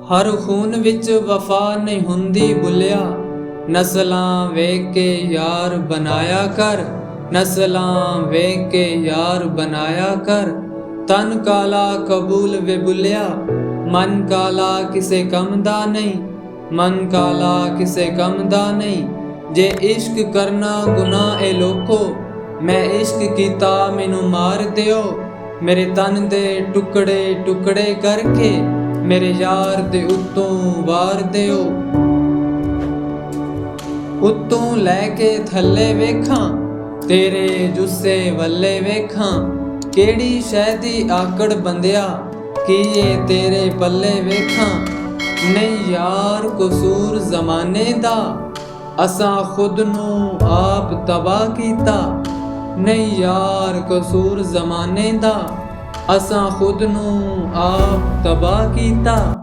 ਹਰ ਖੂਨ ਵਿੱਚ ਵਫਾ ਨਹੀਂ ਹੁੰਦੀ ਬੁੱਲਿਆ, ਨਸਲਾਂ ਵੇਖ ਕੇ ਯਾਰ ਬਣਾਇਆ ਕਰ, ਨਸਲਾਂ ਵੇਖ ਕੇ ਯਾਰ ਬਣਾਇਆ ਕਰ। ਤਨ ਕਾਲਾ ਕਬੂਲ ਵੇ ਬੁੱਲਿਆ, ਮਨ ਕਾਲਾ ਕਿਸੇ ਕੰਮ ਦਾ ਨਹੀਂ, ਮਨ ਕਾਲਾ ਕਿਸੇ ਕੰਮ ਦਾ ਨਹੀਂ। ਜੇ ਇਸ਼ਕ ਕਰਨਾ ਗੁਨਾਹ ਏ ਲੋਕੋ, ਮੈਂ ਇਸ਼ਕ ਕੀਤਾ ਮੈਨੂੰ ਮਾਰ ਦਿਓ। ਮੇਰੇ ਤਨ ਦੇ ਟੁਕੜੇ ਟੁਕੜੇ ਕਰਕੇ ਮੇਰੇ ਯਾਰ ਦੇ ਉੱਤੋਂ ਵਾਰ ਦਿਓ। ਉੱਤੋਂ ਲੈ ਕੇ ਥੱਲੇ ਵੇਖਾਂ, ਤੇਰੇ ਜੁੱਸੇ ਵੱਲੇ ਵੇਖਾਂ। ਕਿਹੜੀ ਸ਼ੈ ਦੀ ਆਕੜ ਬੰਦਿਆ, ਕੀ ਇਹ ਤੇਰੇ ਪੱਲੇ ਵੇਖਾਂ। ਨਹੀਂ ਯਾਰ ਕਸੂਰ ਜ਼ਮਾਨੇ ਦਾ, ਅਸਾਂ ਖੁਦ ਨੂੰ ਆਪ ਤਬਾਹ ਕੀਤਾ। ਨਹੀਂ ਯਾਰ ਕਸੂਰ ਜ਼ਮਾਨੇ ਦਾ, ਅਸਾਂ ਖੁਦ ਨੂੰ ਆਪ ਤਬਾਹ ਕੀਤਾ।